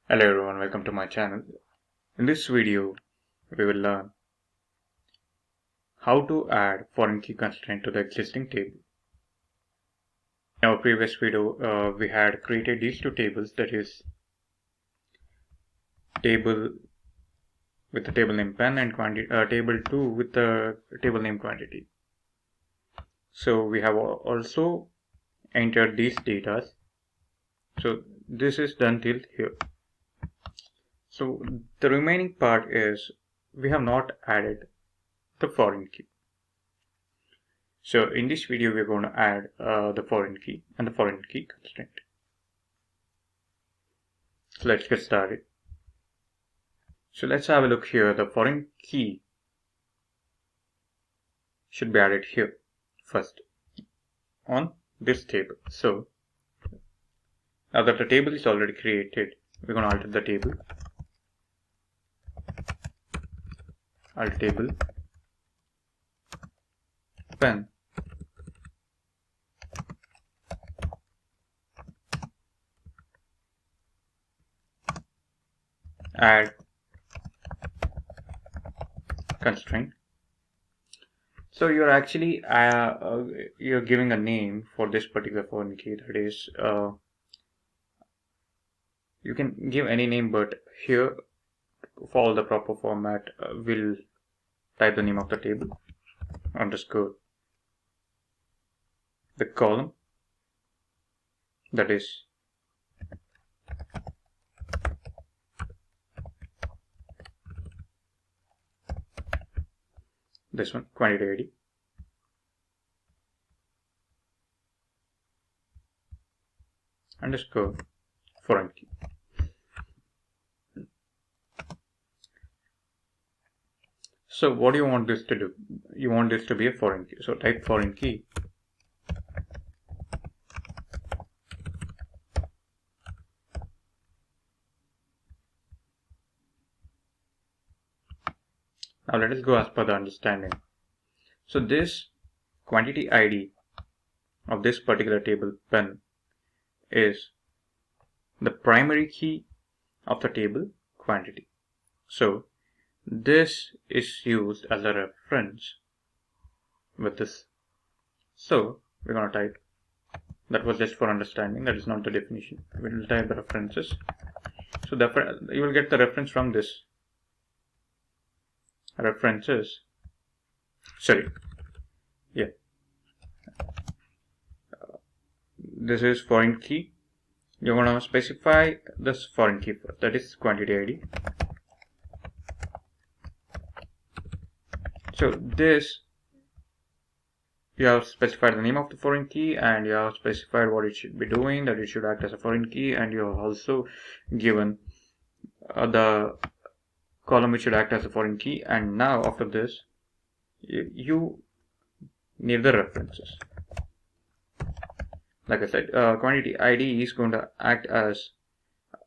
Hello everyone, welcome to my channel. In this video, we will learn how to add foreign key constraint to the existing table. In our previous video, we had created these two tables, that is table with the table name pen and table 2 with the table name quantity. So we have also entered these data. So this is done till here. So the remaining part is we have not added the foreign key. So in this video, we're going to add the foreign key and the foreign key constraint. So let's get started. So let's have a look here. The foreign key should be added here first on this table. So now that the table is already created, we're going to alter the table. Alter table pen add constraint. So you're actually you're giving a name for this particular foreign key. That is, you can give any name, but here, follow the proper format. We'll type the name of the table underscore the column, that is this one, quantity ID, underscore foreign key. So what do you want this to do? You want this to be a foreign key. So type foreign key Now let us go as per the understanding. So this quantity ID of this particular table pen is the primary key of the table quantity. So this is used as a reference with this. So we're going to type, that was just for understanding, that is not the definition. We will type the references. So you will get the reference from this. References, sorry, yeah, this is foreign key. You're going to specify this foreign key first, that is quantity ID. So this, you have specified the name of the foreign key, and you have specified what it should be doing, that it should act as a foreign key, and you have also given the column which should act as a foreign key. And now after this, you need the references. Like I said, quantity ID is going to act as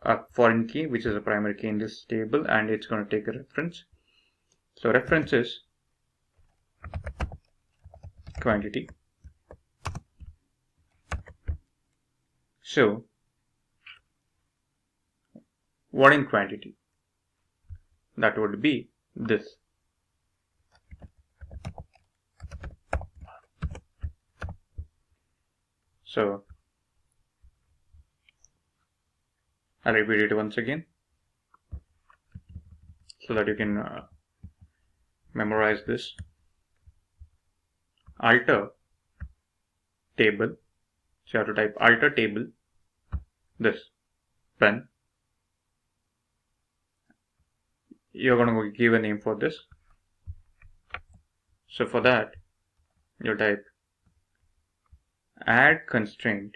a foreign key, which is a primary key in this table, and it's going to take a reference. So references quantity. So what in quantity? That would be this. So I'll repeat it once again so that you can memorize this. Alter table. So you have to type alter table, this pen. You're going to give a name for this. So for that, you type add constraint.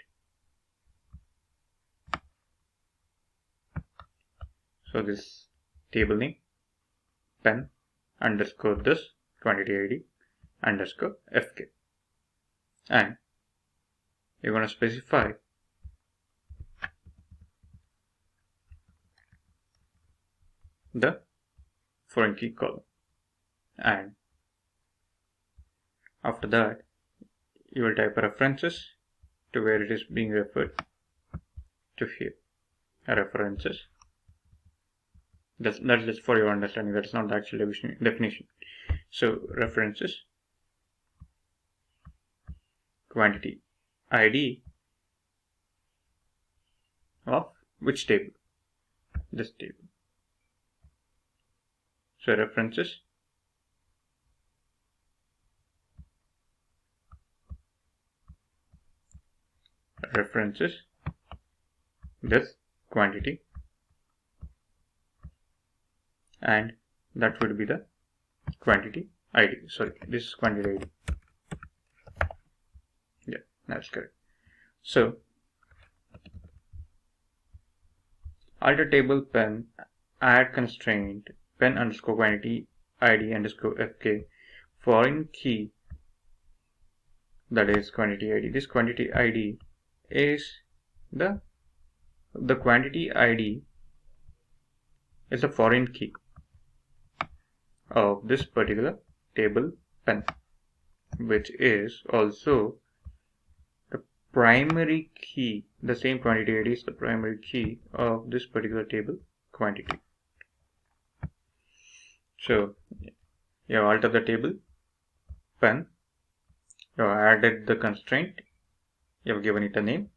So this table name pen underscore this quantity ID underscore fk, and you're going to specify the foreign key column, and after that you will type references to where it is being referred to here, references That's just for your understanding. That's not the actual definition. So references quantity ID of which table? This table. So references this quantity, and that would be the quantity ID. Sorry, this is quantity ID. Yeah, that's correct. So alter table pen add constraint pen underscore quantity ID underscore FK foreign key, that is quantity ID. This quantity ID is the quantity ID is a foreign key of this particular table pen, which is also the primary key. The same quantity ID is the primary key of this particular table quantity. So you have altered the table pen, you have added the constraint, you have given it a name.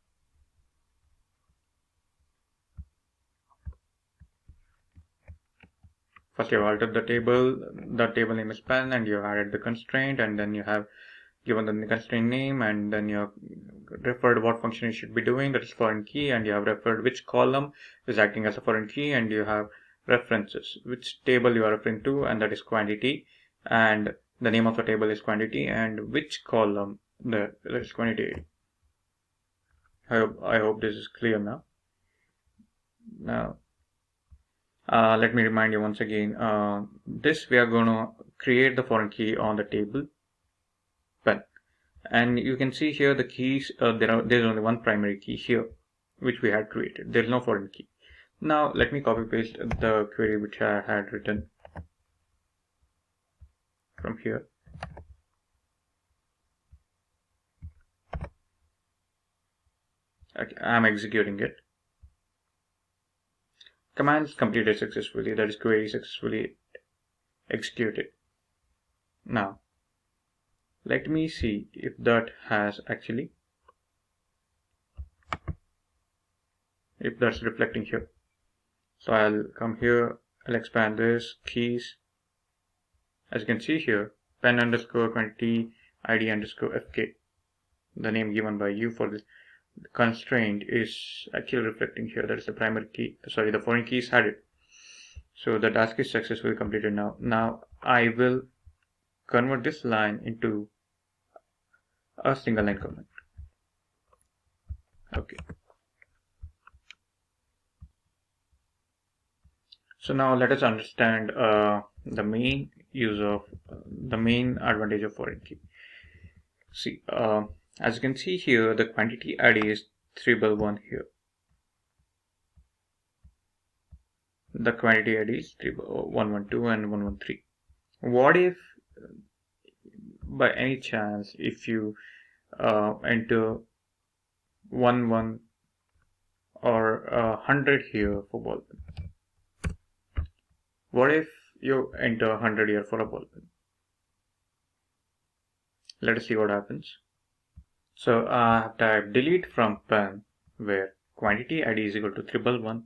First you have altered the table name is pen, and you have added the constraint, and then you have given the constraint name, and then you have referred what function it should be doing, that is foreign key, and you have referred which column is acting as a foreign key, and you have references which table you are referring to, and that is quantity, and the name of the table is quantity, and which column that is quantity. I hope this is clear now. Now let me remind you once again, this we are going to create the foreign key on the table pen, and you can see here the keys, there's only one primary key here which we had created. There's no foreign key. Now let me copy paste the query which I had written from here. Okay, I'm executing it. Command is completed successfully, that is query successfully executed. Now let me see if that has actually, if that's reflecting here. So I'll come here, I'll expand this keys. As you can see here, pen underscore quantity ID underscore FK, the name given by you for this constraint, is actually reflecting here. That is the primary key, sorry, the foreign keys had it. So the task is successfully completed now. Now I will convert this line into a single line comment. Okay. So now let us understand the main use of the main advantage of foreign key. See, as you can see here, the quantity ID is 311 here. The quantity ID is 112 and 113. What if, by any chance, if you enter 11 or 100 here for ball pen? What if you enter 100 here for a ball pen? Let us see what happens. So I have typed delete from pen, where quantity ID is equal to 311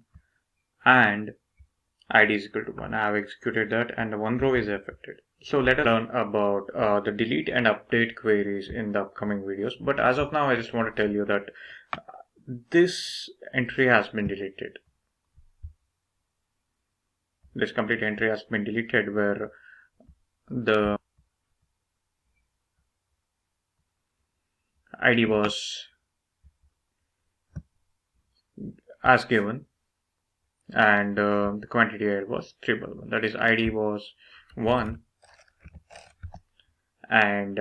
and ID is equal to 1. I have executed that, and the one row is affected. So let us learn about the delete and update queries in the upcoming videos. But as of now, I just want to tell you that this entry has been deleted. This complete entry has been deleted, where the ID was as given, and the quantity ID was 311. That is, ID was 1 and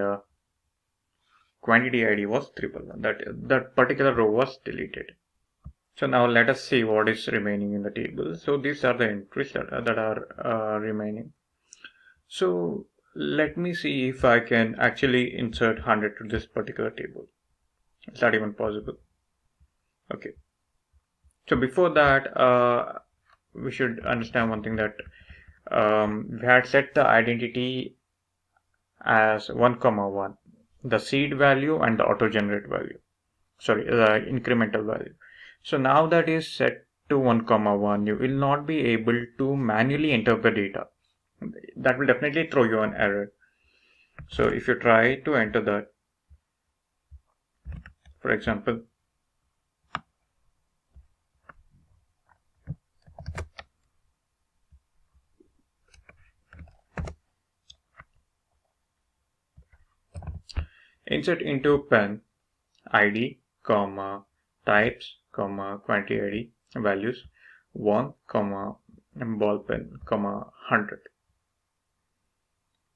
quantity ID was 311. That particular row was deleted. So now let us see what is remaining in the table. So these are the entries that are remaining. So let me see if I can actually insert 100 to this particular table. Is that even possible? Okay. So before that, we should understand one thing, that we had set the identity as 1, 1, the seed value and the auto generate value, sorry, the incremental value. So now that is set to 1, 1, you will not be able to manually enter the data. That will definitely throw you an error. So if you try to enter that, for example, insert into pen id, comma, types, comma, quantity id, values 1, comma, ball pen, comma, 100.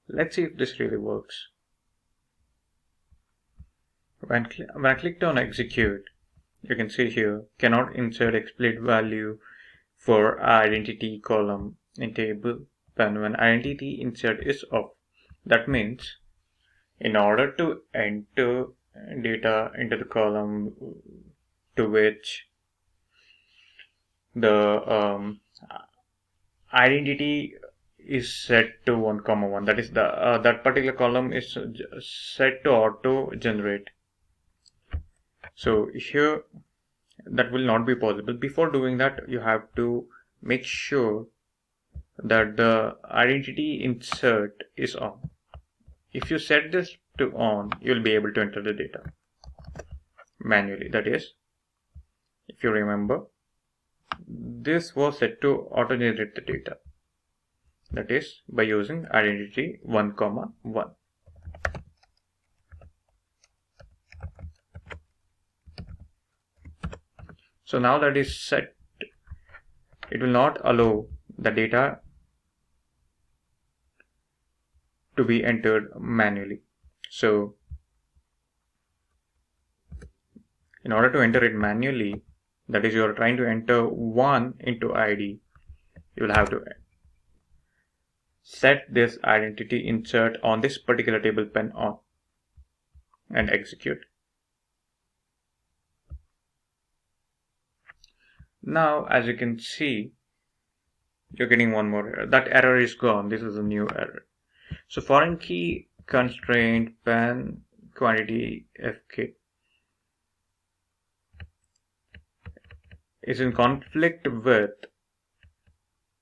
Let's see if this really works. When I clicked on execute, you can see here, cannot insert explicit value for identity column in table pen when identity insert is off. That means in order to enter data into the column to which the identity is set to 1, 1, that is the that particular column is set to auto generate. So here that will not be possible. Before doing that, you have to make sure that the identity insert is on. If you set this to on, you'll be able to enter the data manually. That is, if you remember, this was set to auto generate the data. That is by using identity 1, 1. So now that is set, it will not allow the data to be entered manually. So in order to enter it manually, that is, you are trying to enter 1 into ID, you will have to set this identity insert on this particular table pen on and execute. Now, as you can see, you're getting one more error. That error is gone. This is a new error. So foreign key constraint pen quantity fk is in conflict with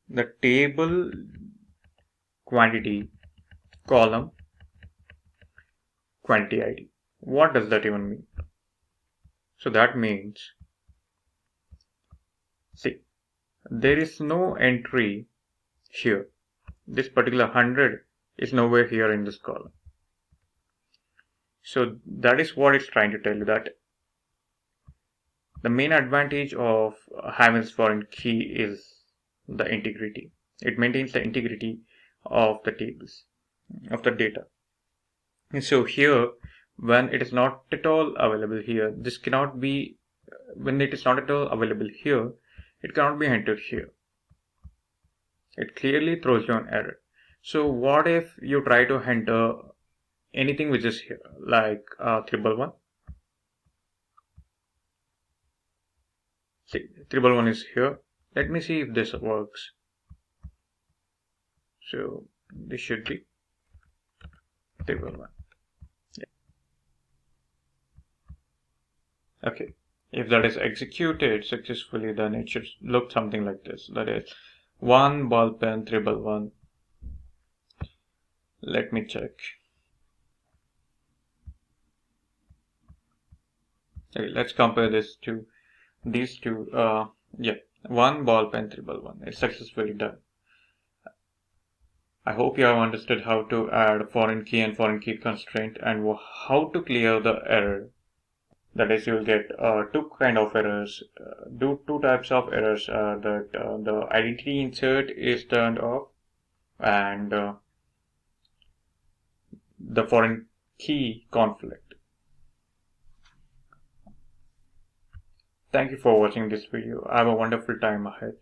the table quantity column quantity id. What does that even mean? So that means, see, there is no entry here. This particular 100 is nowhere here in this column. So that is what it's trying to tell you, that the main advantage of having this foreign key is the integrity. It maintains the integrity of the tables, of the data. And so here, when it is not at all available here, this cannot be, when it is not at all available here, it cannot be entered here. It clearly throws you an error. So what if you try to enter anything which is here, like 111? See, 111 is here. Let me see if this works. So this should be 111. Yeah. Okay. If that is executed successfully, then it should look something like this. That is 1 ball pen 111. Let me check. Okay, let's compare this to these two. Yeah, 1 ball pen 111. It's successfully done. I hope you have understood how to add foreign key and foreign key constraint and how to clear the error. That is, you will get two kind of errors. Two types of errors. That the identity insert is turned off, and the foreign key conflict. Thank you for watching this video. Have a wonderful time ahead.